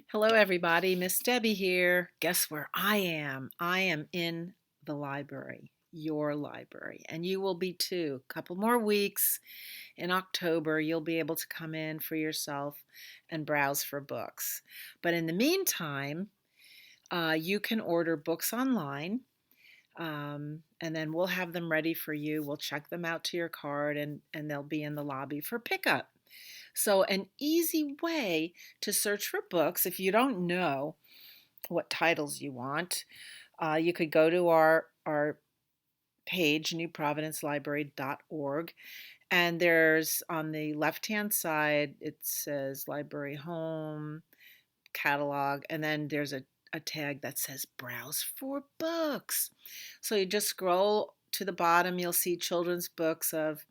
Hello, everybody. Miss Debbie here. Guess where I am? I am in the library, your library, and you will be too. A couple more weeks in October, you'll be able to come in for yourself and browse for books. But in the meantime, you can order books online, and then we'll have them ready for you. We'll check them out to your card, and they'll be in the lobby for pickup. So, an easy way to search for books if you don't know what titles you want, you could go to our page, newprovidencelibrary.org, and there's on the left-hand side, it says Library Home, Catalog, and then there's a tag that says Browse for Books. So you just scroll to the bottom, you'll see children's books of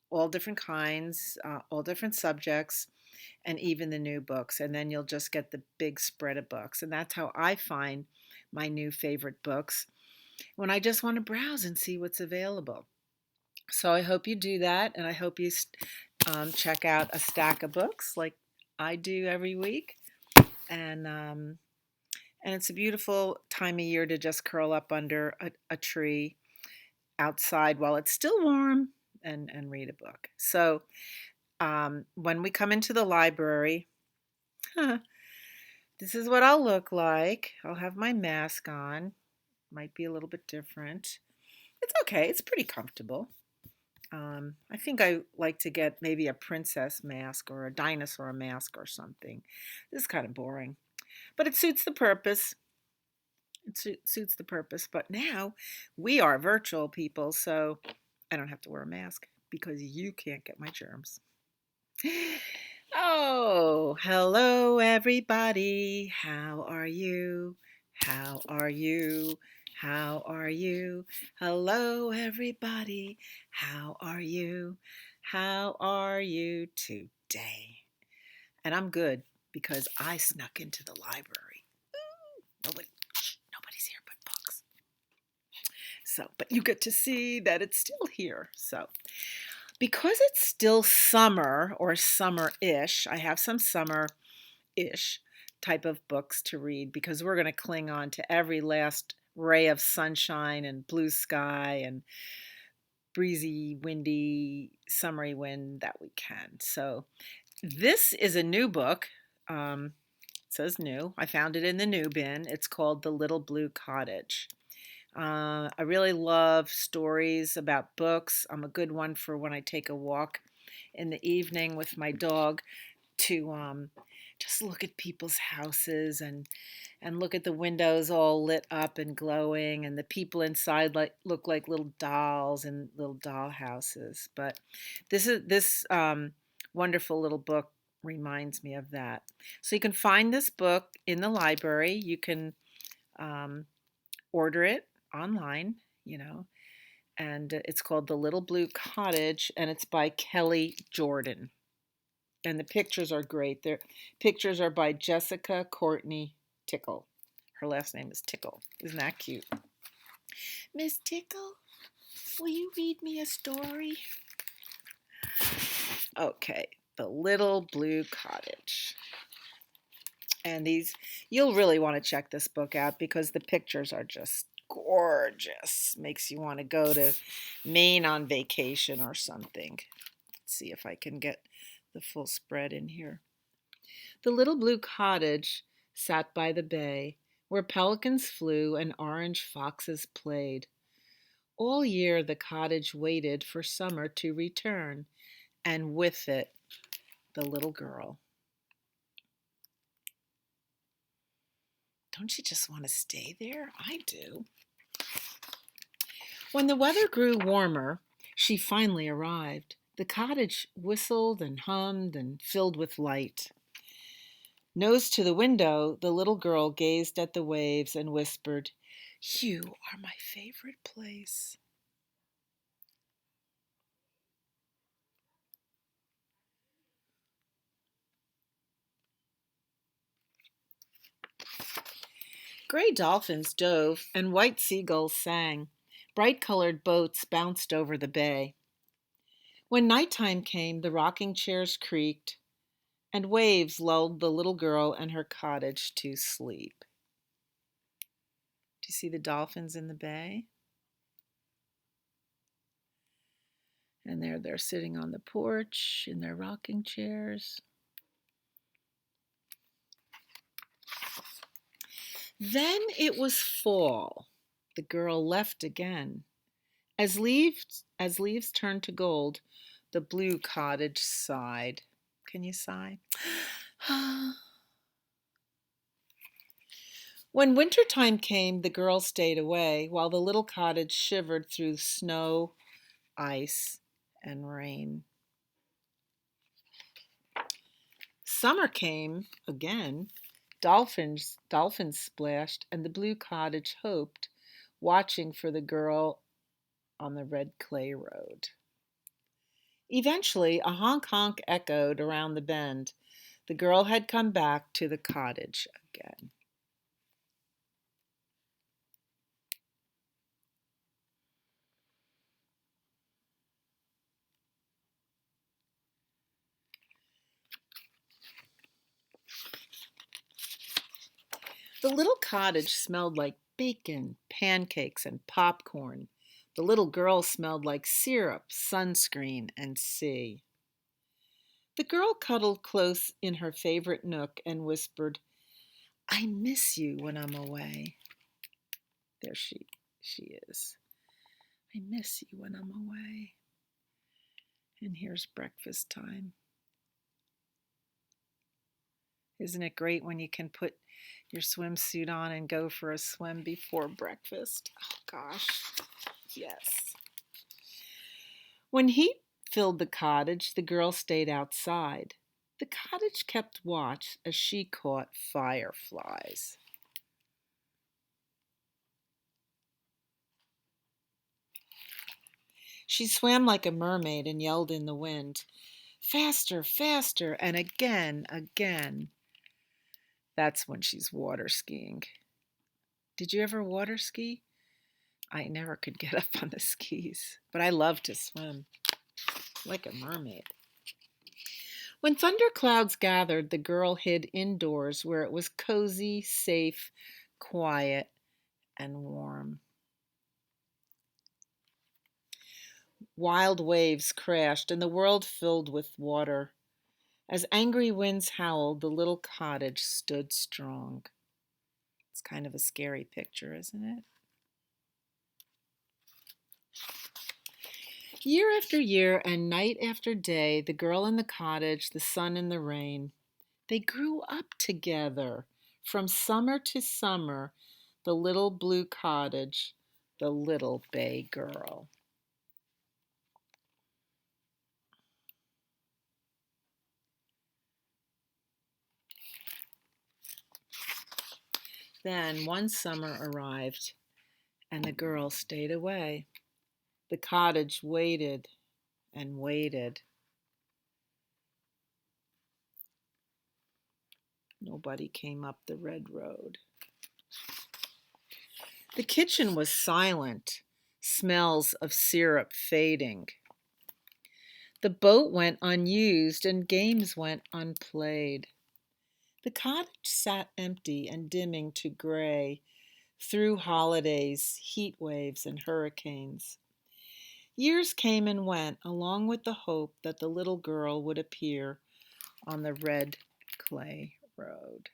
all different kinds, all different subjects, and even the new books. And then you'll just get the big spread of books. And that's how I find my new favorite books when I just want to browse and see what's available. So I hope you do that. And I hope you check out a stack of books like I do every week. And, um, and it's a beautiful time of year to just curl up under a tree outside while it's still warm and read a book. So when we come into the library, this is what I'll look like. I'll have my mask on. Might be a little bit different. It's okay. It's pretty comfortable. I think I like to get maybe a princess mask or a dinosaur mask or something. This is kind of boring, but it suits the purpose. Suits the purpose. But now we are virtual people, so I don't have to wear a mask because you can't get my germs. Oh, hello, everybody. How are you? How are you? How are you? Hello, everybody. How are you? How are you today? And I'm good because I snuck into the library. Nobody's here but books. So, but you get to see that it's still here. So, because it's still summer or summer-ish, I have some summer-ish type of books to read because we're going to cling on to every last ray of sunshine and blue sky and breezy, windy, summery wind that we can. So this is a new book. It says new. I found it in the new bin. It's called The Little Blue Cottage. I really love stories about books. I'm a good one for when I take a walk in the evening with my dog to just look at people's houses and look at the windows all lit up and glowing, and the people inside look like little dolls in little doll houses. But this wonderful little book reminds me of that. So you can find this book in the library. You can um, order it online, you know, and it's called The Little Blue Cottage, and it's by Kelly Jordan. And the pictures are great. Their pictures are by Jessica Courtney Tickle. Her last name is Tickle. Isn't that cute? Miss Tickle, will you read me a story? Okay, The Little Blue Cottage. And you'll really want to check this book out because the pictures are just gorgeous. Makes you want to go to Maine on vacation or something. Let's see if I can get the full spread in here. The little blue cottage sat by the bay, where pelicans flew and orange foxes played. All year the cottage waited for summer to return, and with it the little girl. Don't you just want to stay there? I do. When the weather grew warmer, she finally arrived. The cottage whistled and hummed and filled with light. Nose to the window, the little girl gazed at the waves and whispered, "You are my favorite place." Gray dolphins dove and white seagulls sang. Bright-colored boats bounced over the bay. When nighttime came, the rocking chairs creaked and waves lulled the little girl and her cottage to sleep. Do you see the dolphins in the bay? And they're sitting on the porch in their rocking chairs. Then it was fall. The girl left again. As leaves turned to gold, the blue cottage sighed. Can you sigh? When wintertime came, the girl stayed away, while the little cottage shivered through snow, ice, and rain. Summer came again. Dolphins splashed, and the blue cottage hoped, watching for the girl on the red clay road. Eventually, a honk honk echoed around the bend. The girl had come back to the cottage again. The little cottage smelled like bacon, pancakes, and popcorn. The little girl smelled like syrup, sunscreen, and sea. The girl cuddled close in her favorite nook and whispered, I miss you when I'm away. There she is. I miss you when I'm away. And here's breakfast time. Isn't it great when you can put your swimsuit on and go for a swim before breakfast? Oh gosh, yes. When heat filled the cottage, the girl stayed outside. The cottage kept watch as she caught fireflies. She swam like a mermaid and yelled in the wind, faster, faster, and again, again. That's when she's water skiing. Did you ever water ski? I never could get up on the skis, but I love to swim like a mermaid. When thunderclouds gathered, the girl hid indoors where it was cozy, safe, quiet, and warm. Wild waves crashed, and the world filled with water. As angry winds howled, the little cottage stood strong. It's kind of a scary picture, isn't it? Year after year and night after day, the girl in the cottage, the sun and the rain, they grew up together. From summer to summer, the little blue cottage, the little bay girl. Then one summer arrived, and the girl stayed away. The cottage waited and waited. Nobody came up the red road. The kitchen was silent, smells of syrup fading. The boat went unused and games went unplayed. The cottage sat empty and dimming to gray through holidays, heat waves, and hurricanes. Years came and went, along with the hope that the little girl would appear on the red clay road.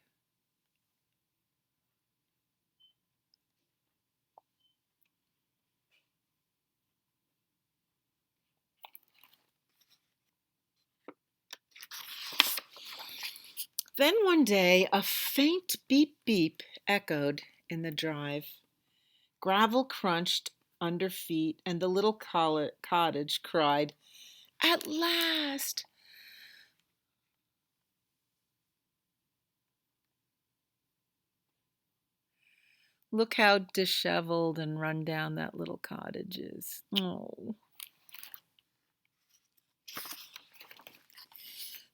Then one day, a faint beep beep echoed in the drive. Gravel crunched under feet, and the little cottage cried, At last! Look how disheveled and run down that little cottage is. Oh.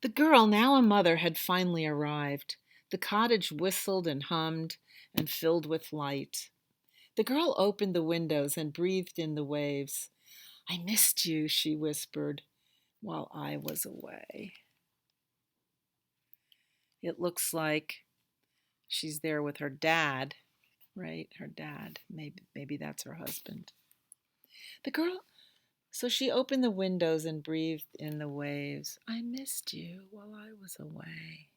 The girl, now a mother, had finally arrived. The cottage whistled and hummed and filled with light. The girl opened the windows and breathed in the waves. I missed you, she whispered, while I was away. It looks like she's there with her dad, right? Her dad. Maybe that's her husband. The girl, so she opened the windows and breathed in the waves. I missed you while I was away.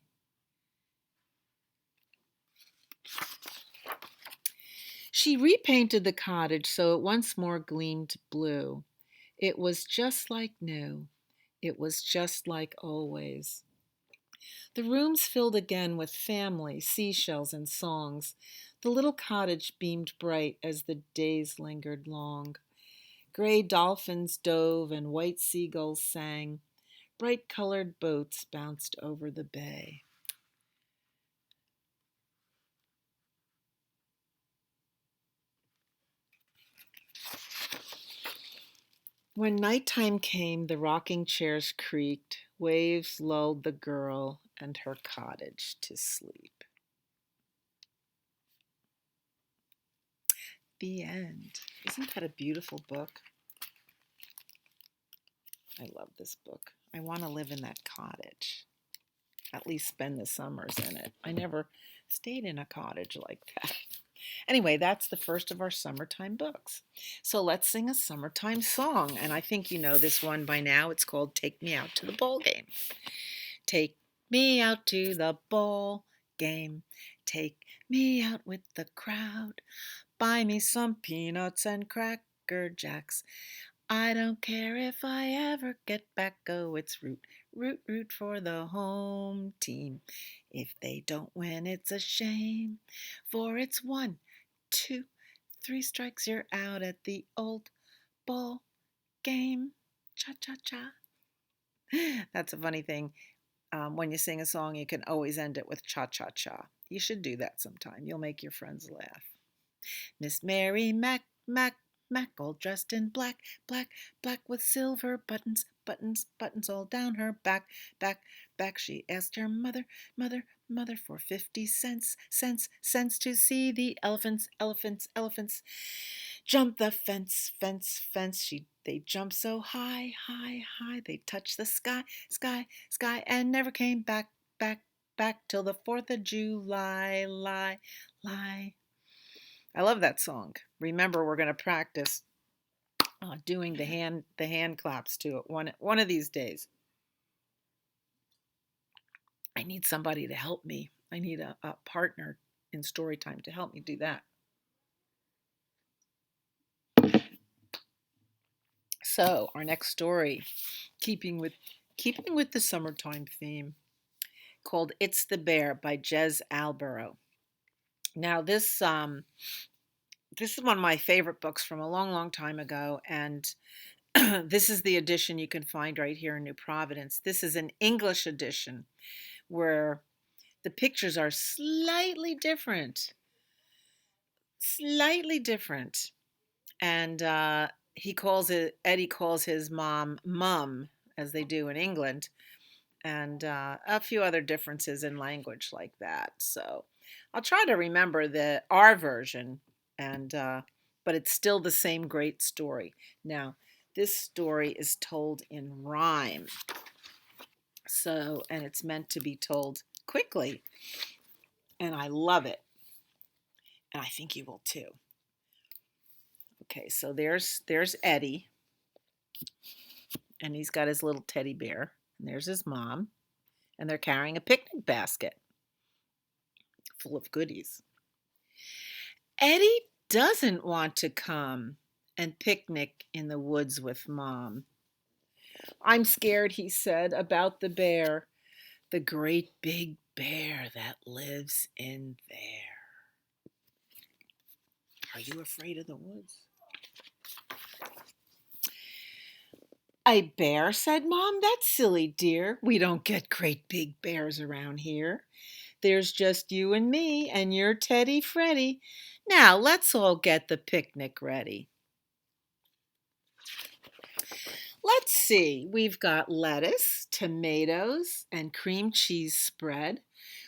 She repainted the cottage so it once more gleamed blue. It was just like new. It was just like always. The rooms filled again with family, seashells, and songs. The little cottage beamed bright as the days lingered long. Gray dolphins dove and white seagulls sang. Bright colored boats bounced over the bay. When nighttime came, the rocking chairs creaked. Waves lulled the girl and her cottage to sleep. The end. Isn't that a beautiful book? I love this book. I want to live in that cottage. At least spend the summers in it. I never stayed in a cottage like that. Anyway, that's the first of our summertime books. So let's sing a summertime song. And I think you know this one by now. It's called Take Me Out to the Ball Game. Take me out to the ball game. Take me out with the crowd. Buy me some peanuts and cracker jacks. I don't care if I ever get back. Oh, it's root, root, root for the home team. If they don't win, it's a shame. For it's 1, 2, 3 strikes, you're out at the old ball game. Cha cha cha. That's a funny thing. When you sing a song, you can always end it with cha cha cha. You should do that sometime. You'll make your friends laugh. Miss Mary Mac, all dressed in black, black, black with silver buttons, buttons, buttons all down her back, back, back. She asked her mother, mother, mother for 50 cents, cents to see the elephants, elephants, elephants. Jump the fence, fence, fence. They jumped so high, high, high. They touched the sky, sky, sky, and never came back, back, back till the 4th of July, lie, lie. I love that song. Remember, we're going to practice doing the hand claps to it one of these days. I need somebody to help me. I need a partner in Storytime to help me do that. So our next story, keeping with the summertime theme, called "It's the Bear" by Jez Alborough. Now this is one of my favorite books from a long, long time ago, and this is the edition you can find right here in New Providence. This is an English edition where the pictures are slightly different. Slightly different. And Eddie calls his mum, as they do in England, and a few other differences in language like that. So I'll try to remember our version, and but it's still the same great story. Now, this story is told in rhyme. So, and it's meant to be told quickly. And I love it. And I think you will too. Okay, so there's Eddie. And he's got his little teddy bear. And there's his mom. And they're carrying a picnic basket full of goodies. Eddie doesn't want to come and picnic in the woods with Mom. I'm scared, he said, about the bear, the great big bear that lives in there. Are you afraid of the woods? A bear, said Mom. That's silly, dear. We don't get great big bears around here. There's just you and me and your Teddy Freddy. Now let's all get the picnic ready. Let's see. We've got lettuce, tomatoes, and cream cheese spread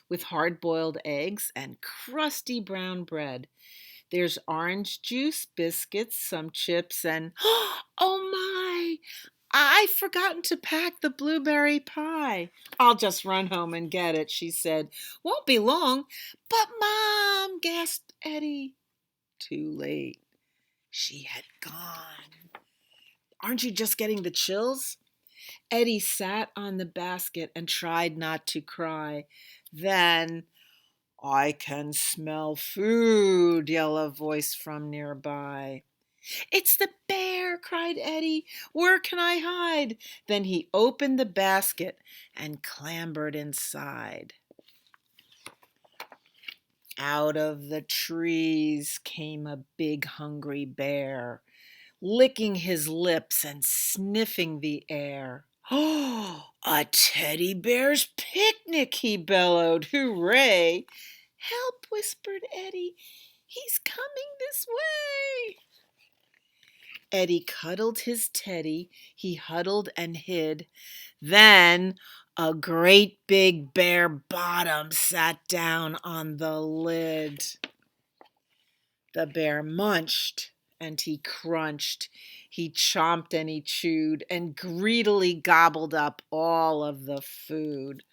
with hard-boiled eggs and crusty brown bread. There's orange juice, biscuits, some chips, and oh my! I've forgotten to pack the blueberry pie. I'll just run home and get it, she said. Won't be long. But Mom, gasped Eddie. Too late. She had gone. Aren't you just getting the chills? Eddie sat on the basket and tried not to cry. Then, I can smell food, yelled a voice from nearby. It's the bear, cried Eddie. Where can I hide? Then he opened the basket and clambered inside. Out of the trees came a big hungry bear, licking his lips and sniffing the air. Oh, a teddy bear's picnic, he bellowed. Hooray! Help, whispered Eddie. He's coming this way. Eddie cuddled his teddy. He huddled and hid. Then a great big bear bottom sat down on the lid. The bear munched and he crunched. He chomped and he chewed and greedily gobbled up all of the food.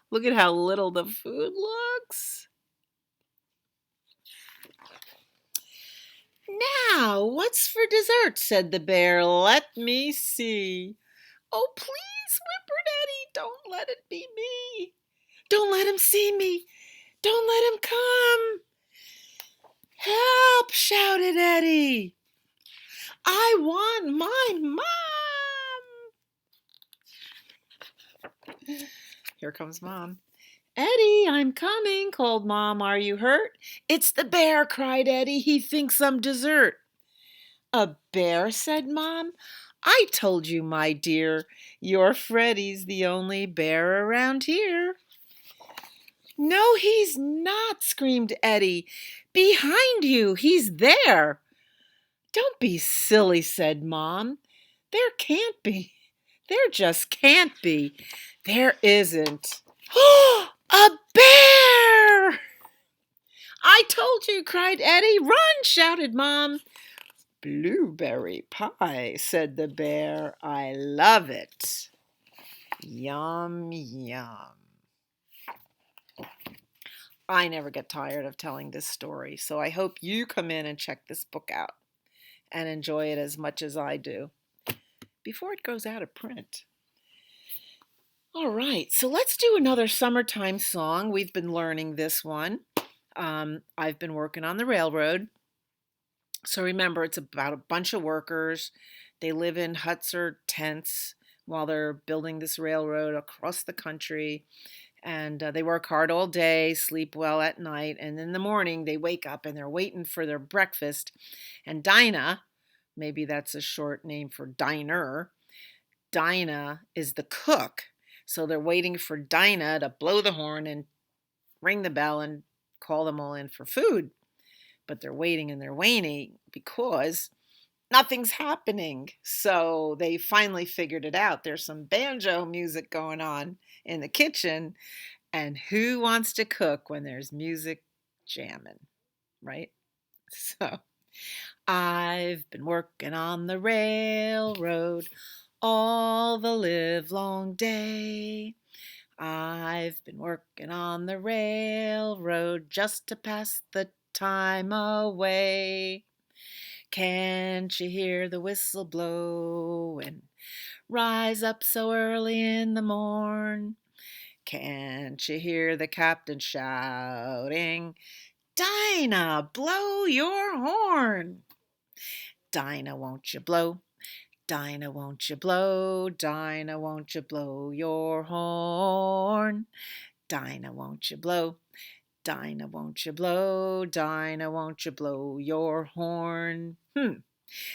Look at how little the food looks. Now, what's for dessert? Said the bear. Let me see. Oh, please, whimpered Eddie. Don't let it be me. Don't let him see me. Don't let him come. Help, shouted Eddie. I want my mom. Here comes Mom. Eddie, I'm coming, called Mom. Are you hurt? It's the bear, cried Eddie. He thinks I'm dessert. A bear, said Mom. I told you, my dear, your Freddie's the only bear around here. No, he's not, screamed Eddie. Behind you, he's there. Don't be silly, said Mom. There can't be. There just can't be. There isn't. A bear! I told you, cried Eddie. Run, shouted Mom. Blueberry pie, said the bear. I love it. Yum, yum. I never get tired of telling this story, so I hope you come in and check this book out and enjoy it as much as I do before it goes out of print. All right, so let's do another summertime song. We've been learning this one. I've been working on the railroad. So remember, it's about a bunch of workers. They live in huts or tents while they're building this railroad across the country. And they work hard all day, sleep well at night. And in the morning, they wake up and they're waiting for their breakfast. And Dinah, maybe that's a short name for diner, Dinah is the cook. So they're waiting for Dinah to blow the horn and ring the bell and call them all in for food. But they're waiting and they're waiting because nothing's happening. So they finally figured it out. There's some banjo music going on in the kitchen. And who wants to cook when there's music jamming, right? So I've been working on the railroad all the livelong day. I've been working on the railroad just to pass the time away. Can't you hear the whistle blow and rise up so early in the morn? Can't you hear the captain shouting, Dinah, blow your horn? Dinah, won't you blow? Dinah, won't you blow? Dinah, won't you blow your horn? Dinah, won't you blow? Dinah, won't you blow? Dinah, won't you blow your horn?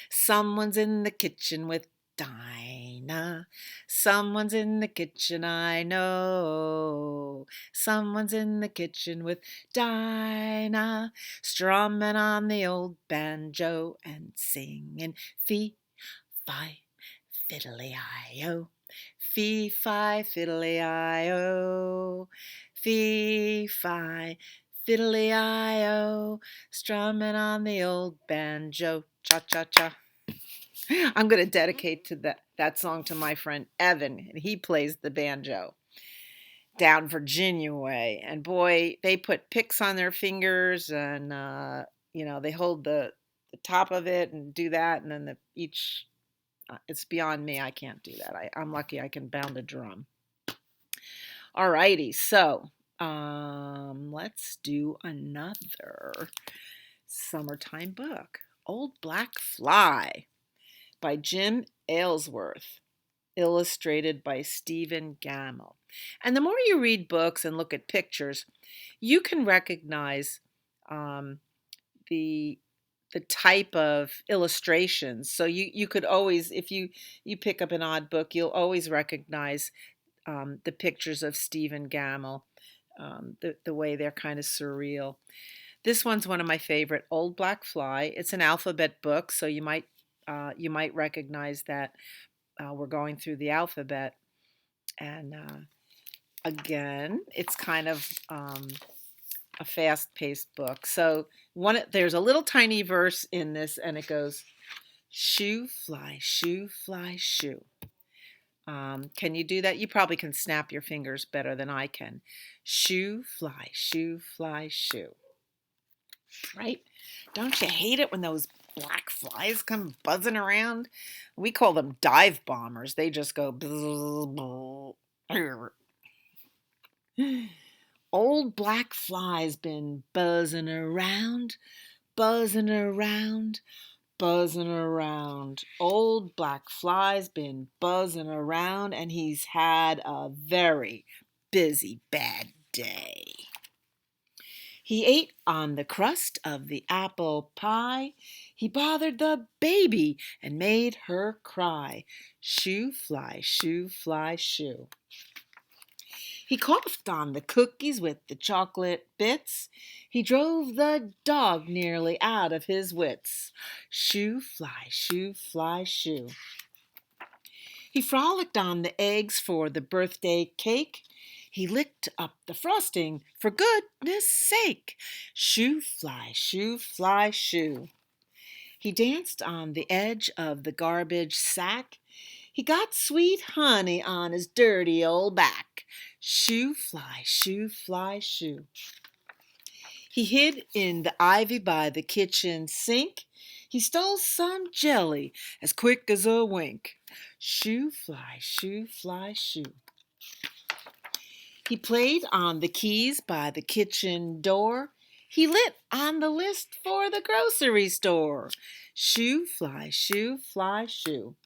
Someone's in the kitchen with Dinah. Someone's in the kitchen, I know. Someone's in the kitchen with Dinah, strumming on the old banjo and singing fee-fi, fiddly-I-o. Fee-fi, fiddly-I-o. Fee-fi, fiddly-I-o. Strumming on the old banjo, cha-cha-cha. I'm going to dedicate to that song to my friend Evan, and he plays the banjo down Virginia way. And boy, they put picks on their fingers, and they hold the top of it and do that, and then each. It's beyond me. I can't do that. I'm lucky I can pound a drum. All righty, so let's do another summertime book. Old Black Fly by Jim Aylesworth, illustrated by Stephen Gammell. And the more you read books and look at pictures, you can recognize the type of illustrations. So you could always, if you pick up an odd book, you'll always recognize the pictures of Stephen Gammell, the way they're kind of surreal. This one's one of my favorite, Old Black Fly. It's an alphabet book, so you might recognize that we're going through the alphabet. And again, it's kind of a fast-paced book. So there's a little tiny verse in this, and it goes, "Shoo, fly, shoo, fly, shoo." Can you do that? You probably can snap your fingers better than I can. Shoo, fly, shoo, fly, shoo. Right? Don't you hate it when those black flies come buzzing around? We call them dive bombers. They just go bzz, bzz. Old black fly's been buzzing around, buzzing around, buzzing around. Old black fly's been buzzing around, and he's had a very busy, bad day. He ate on the crust of the apple pie. He bothered the baby and made her cry. Shoo, fly, shoo, fly, shoo. He coughed on the cookies with the chocolate bits. He drove the dog nearly out of his wits. Shoo, fly, shoo, fly, shoo. He frolicked on the eggs for the birthday cake. He licked up the frosting for goodness sake. Shoo, fly, shoo, fly, shoo. He danced on the edge of the garbage sack. He got sweet honey on his dirty old back. Shoo, fly, shoo, fly, shoo. He hid in the ivy by the kitchen sink. He stole some jelly as quick as a wink. Shoo, fly, shoo, fly, shoo. He played on the keys by the kitchen door. He lit on the list for the grocery store. Shoo, fly, shoo, fly, shoo.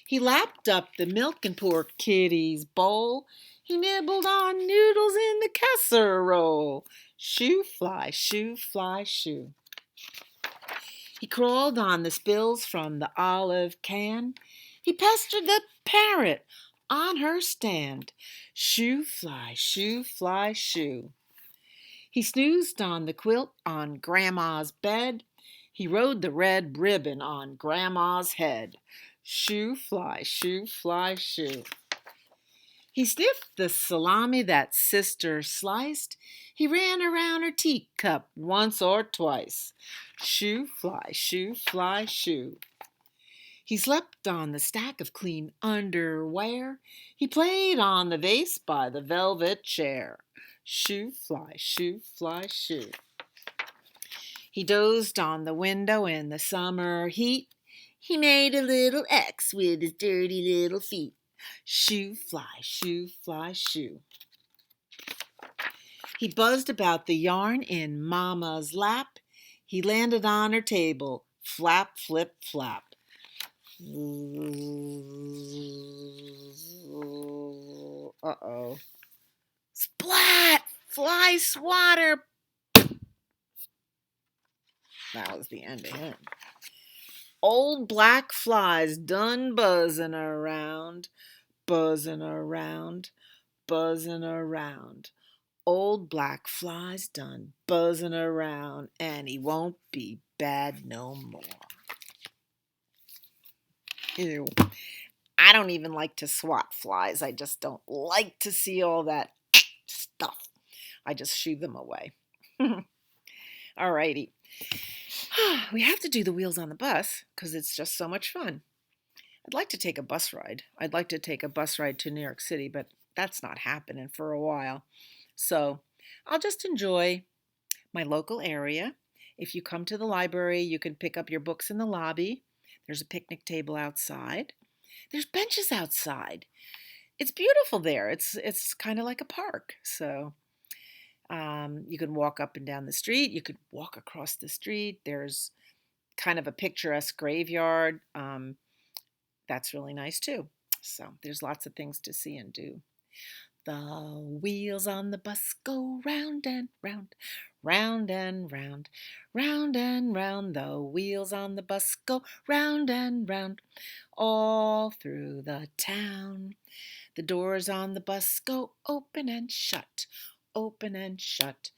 He lapped up the milk in poor Kitty's bowl. He nibbled on noodles in the casserole. Shoo, fly, shoo, fly, shoo. He crawled on the spills from the olive can. He pestered the parrot on her stand. Shoo, fly, shoo, fly, shoo. He snoozed on the quilt on Grandma's bed. He rode the red ribbon on Grandma's head. Shoo, fly, shoo, fly, shoo. He sniffed the salami that Sister sliced. He ran around her teacup once or twice. Shoo, fly, shoo, fly, shoo. He slept on the stack of clean underwear. He played on the vase by the velvet chair. Shoo, fly, shoo, fly, shoo. He dozed on the window in the summer heat. He made a little X with his dirty little feet. Shoo, fly, shoo, fly, shoo. He buzzed about the yarn in Mama's lap. He landed on her table. Flap, flip, flap. Uh-oh. Splat! Fly swatter! That was the end of him. Old black flies done buzzing around, buzzing around, buzzing around. Old black flies done buzzing around, and he won't be bad no more. Ew. I don't even like to swat flies. I just don't like to see all that stuff. I just shoo them away. All righty. We have to do the Wheels on the Bus because it's just so much fun. I'd like to take a bus ride. I'd like to take a bus ride to New York City, but that's not happening for a while. So I'll just enjoy my local area. If you come to the library, you can pick up your books in the lobby. There's a picnic table outside. There's benches outside. It's beautiful there. It's kind of like a park. So you can walk up and down the street. You could walk across the street. There's kind of a picturesque graveyard. That's really nice too. So there's lots of things to see and do. The wheels on the bus go round and round, round and round, round and round. The wheels on the bus go round and round, all through the town. The doors on the bus go open and shut, open and shut,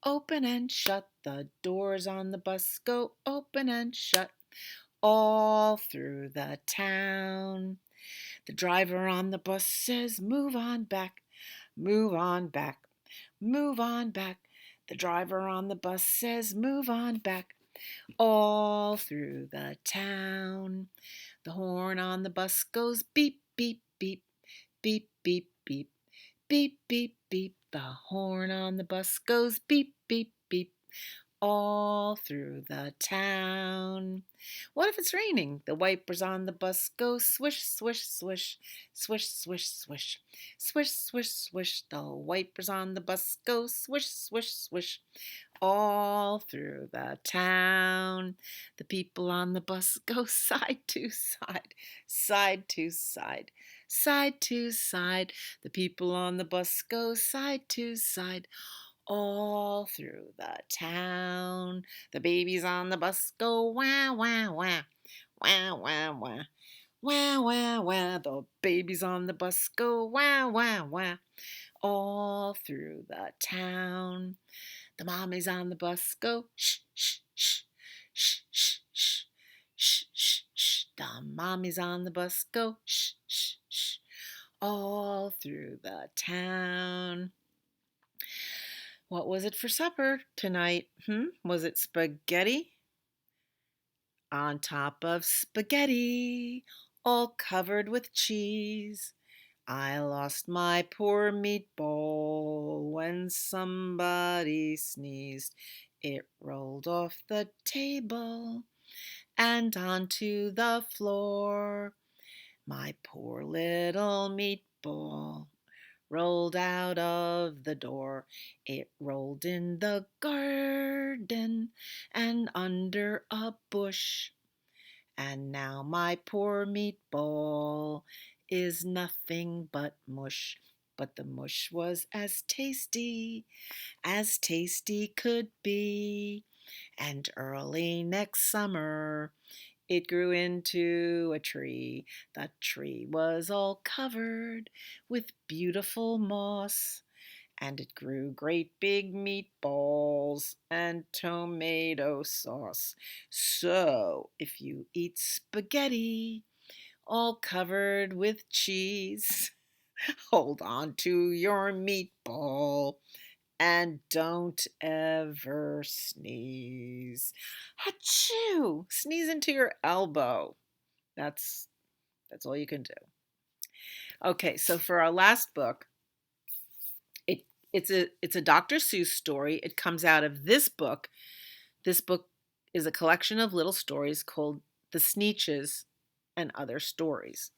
open and shut. The doors on the bus go open and shut, all through the town. The driver on the bus says, "Move on back, move on back, move on back." The driver on the bus says, "Move on back," all through the town. The horn on the bus goes beep, beep, beep, beep, beep, beep, beep, beep, beep. The horn on the bus goes beep, beep, beep, all through the town. What if it's raining? The wipers on the bus go swish, swish, swish, swish, swish, swish, swish, swish, swish. The wipers on the bus go swish, swish, swish, all through the town. The people on the bus go side to side, side to side, side to side. The people on the bus go side to side, all through the town. The babies on the bus go wah, wah, wah, wah, wah, wah, wah, wah, wah. The babies on the bus go wah, wah, wah, all through the town. The mommies on the bus go shh, shh, shh, shh, shh, shh, shh, shh, shh. The mommies on the bus go shh, shh, shh, all through the town. What was it for supper tonight? Was it spaghetti? On top of spaghetti, all covered with cheese, I lost my poor meatball when somebody sneezed. It rolled off the table and onto the floor. My poor little meatball rolled out of the door. It rolled in the garden and under a bush. And now my poor meatball is nothing but mush. But the mush was as tasty could be. And early next summer, it grew into a tree. The tree was all covered with beautiful moss, and it grew great big meatballs and tomato sauce. So, if you eat spaghetti all covered with cheese, hold on to your meatball and don't ever sneeze. Achoo! Sneeze into your elbow. That's all you can do. Okay, so for our last book, it's a Dr. Seuss story. It comes out of this book. This book is a collection of little stories called The Sneetches and Other Stories.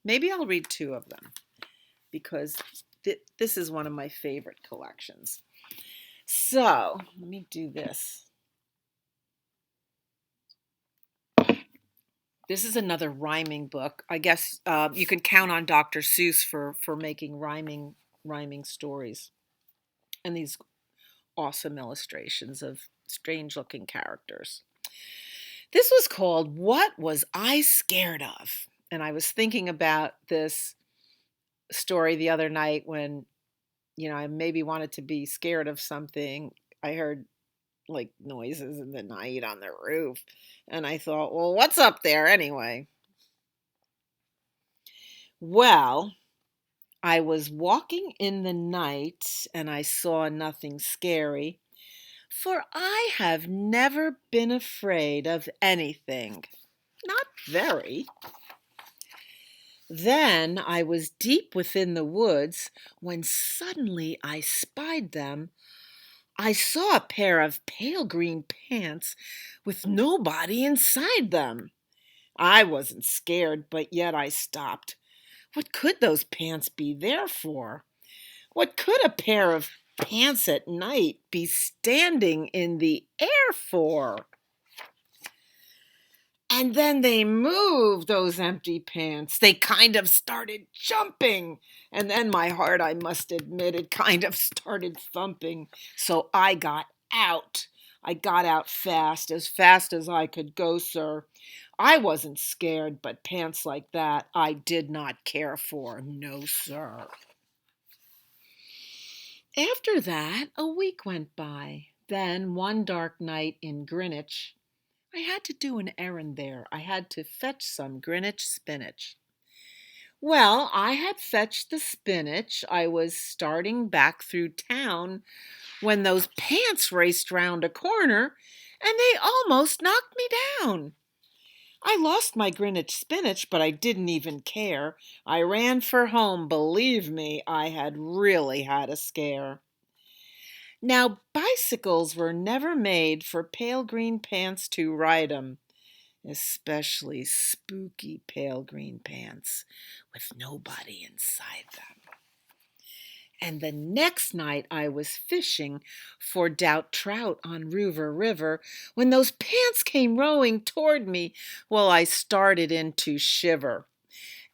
Maybe I'll read two of them because this is one of my favorite collections. So let me do this. This is another rhyming book. I guess you can count on Dr. Seuss for making rhyming stories and these awesome illustrations of strange looking characters. This was called What Was I Scared Of? And I was thinking about this story the other night when, I maybe wanted to be scared of something. I heard like noises in the night on the roof. And I thought, well, what's up there anyway? Well, I was walking in the night and I saw nothing scary. For I have never been afraid of anything. Not very. Then I was deep within the woods when suddenly I spied them. I saw a pair of pale green pants with nobody inside them. I wasn't scared, but yet I stopped. What could those pants be there for? What could a pair of pants at night be standing in the air for? And then they moved, those empty pants. They kind of started jumping. And then my heart, I must admit, it kind of started thumping. So I got out. I got out fast as I could go, sir. I wasn't scared, but pants like that I did not care for. No, sir. After that, a week went by. Then, one dark night in Greenwich, I had to do an errand there. I had to fetch some Greenwich spinach. Well, I had fetched the spinach. I was starting back through town when those pants raced round a corner and they almost knocked me down. I lost my Greenwich spinach, but I didn't even care. I ran for home. Believe me, I had really had a scare. Now, bicycles were never made for pale green pants to ride 'em, especially spooky pale green pants with nobody inside them. And the next night I was fishing for doubt trout on River River when those pants came rowing toward me. Well, I started in to shiver.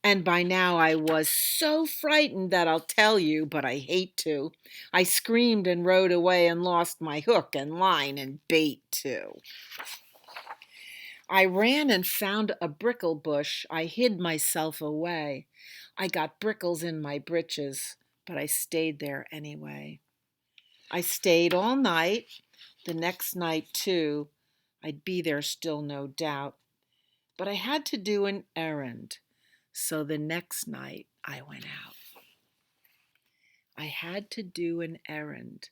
And by now I was so frightened that I'll tell you, but I hate to. I screamed and rode away and lost my hook and line and bait too. I ran and found a brickle bush. I hid myself away. I got brickles in my britches, but I stayed there anyway. I stayed all night. The next night, too. I'd be there still, no doubt. But I had to do an errand. So the next night I went out. I had to do an errand,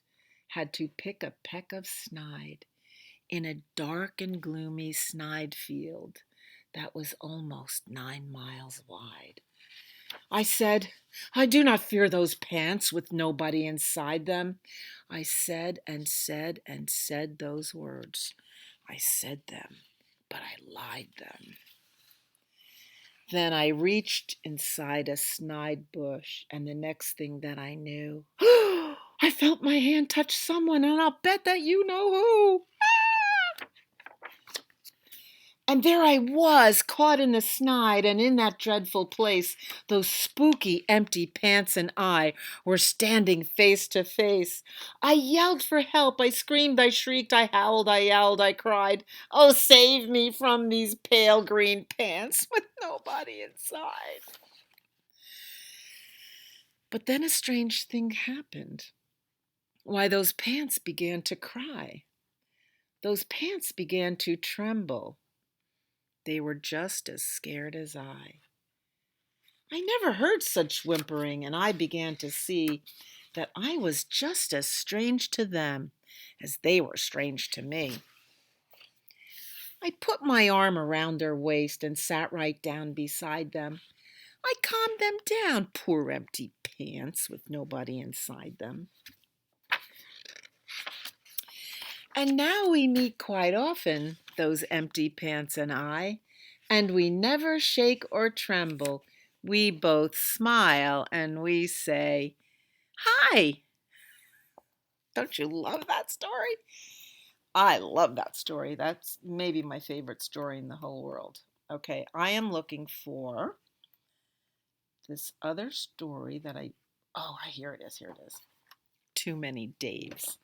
had to pick a peck of snide in a dark and gloomy snide field that was almost 9 miles wide. I said, I do not fear those pants with nobody inside them. I said and said and said those words. I said them, but I lied them. Then I reached inside a snide bush, and the next thing that I knew, I felt my hand touch someone, and I'll bet that you know who. And there I was, caught in the snide, and in that dreadful place, those spooky empty pants and I were standing face to face. I yelled for help, I screamed, I shrieked, I howled, I yelled, I cried, oh, save me from these pale green pants with nobody inside. But then a strange thing happened. Why, those pants began to cry. Those pants began to tremble. They were just as scared as I. I never heard such whimpering, and I began to see that I was just as strange to them as they were strange to me. I put my arm around their waist and sat right down beside them. I calmed them down, poor empty pants with nobody inside them. And now we meet quite often, those empty pants and I, and we never shake or tremble. We both smile and we say, hi. Don't you love that story? I love that story. That's maybe my favorite story in the whole world. Okay, I am looking for this other story that here it is. Too many Daves.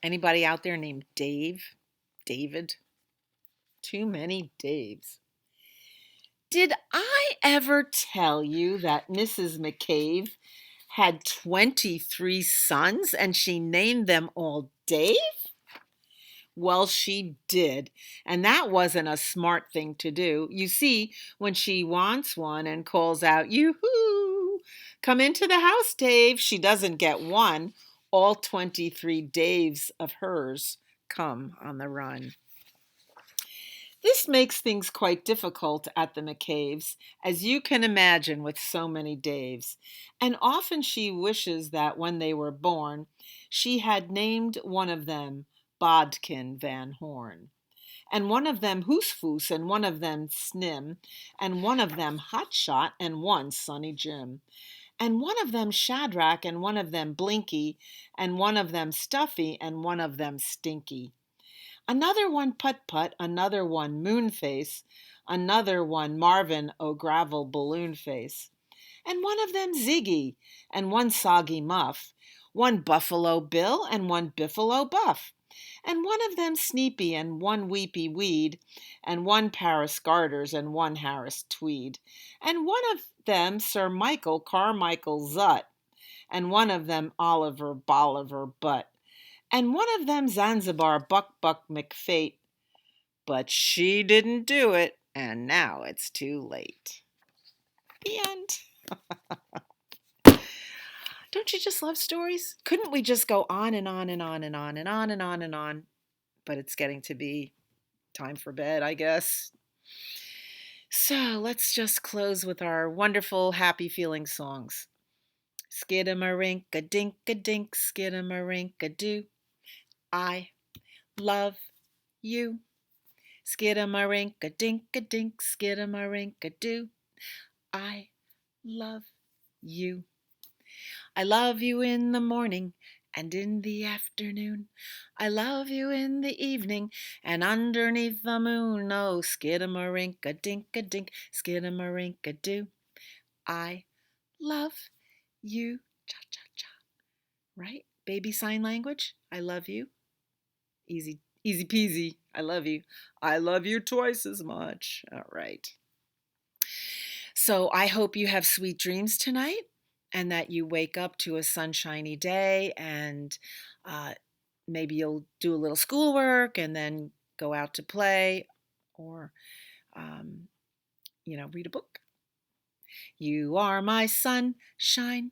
Anybody out there named Dave? David? Too many Daves. Did I ever tell you that Mrs. McCabe had 23 sons and she named them all Dave? Well, she did, and that wasn't a smart thing to do. You see, when she wants one and calls out, yoo-hoo, come into the house, Dave, she doesn't get one. all 23 Daves of hers come on the run. This makes things quite difficult at the McCaves, as you can imagine with so many Daves, and often she wishes that when they were born, she had named one of them Bodkin Van Horn, and one of them Hoosfoos, and one of them Snim, and one of them Hotshot, and one Sonny Jim, and one of them Shadrach, and one of them Blinky, and one of them Stuffy, and one of them Stinky. Another one Put-Put, another one Moonface, another one Marvin O'Gravel Balloonface, and one of them Ziggy, and one Soggy Muff, one Buffalo Bill, and one Biffalo Buff, and one of them Sneepy, and one Weepy Weed, and one Paris Garters, and one Harris Tweed, and one of them Sir Michael Carmichael Zutt, and one of them Oliver Bolivar Butt, and one of them Zanzibar Buck Buck McFate. But she didn't do it, and now it's too late. The end. Don't you just love stories? Couldn't we just go on and on and on and on and on and on and on? But it's getting to be time for bed, I guess. So let's just close with our wonderful happy feeling songs. Skiddamarink-a-dink-a-dink, skiddamarink-a-doo. I love you. Skiddamarink-a-dink-a-dink, skiddamarink-a-doo. I love you. I love you in the morning and in the afternoon. I love you in the evening and underneath the moon. Oh, skiddamarink-a-dink-a-dink, skiddamarink-a-doo. I love you. Cha-cha-cha. Right? Baby sign language. I love you. Easy, easy peasy. I love you. I love you twice as much. All right. So I hope you have sweet dreams tonight and that you wake up to a sunshiny day, and maybe you'll do a little schoolwork and then go out to play, or, read a book. You are my sunshine,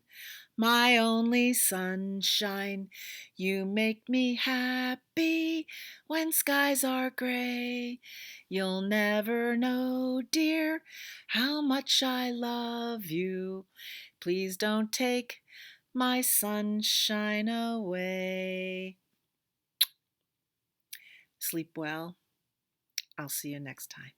my only sunshine. You make me happy when skies are gray. You'll never know, dear, how much I love you. Please don't take my sunshine away. Sleep well. I'll see you next time.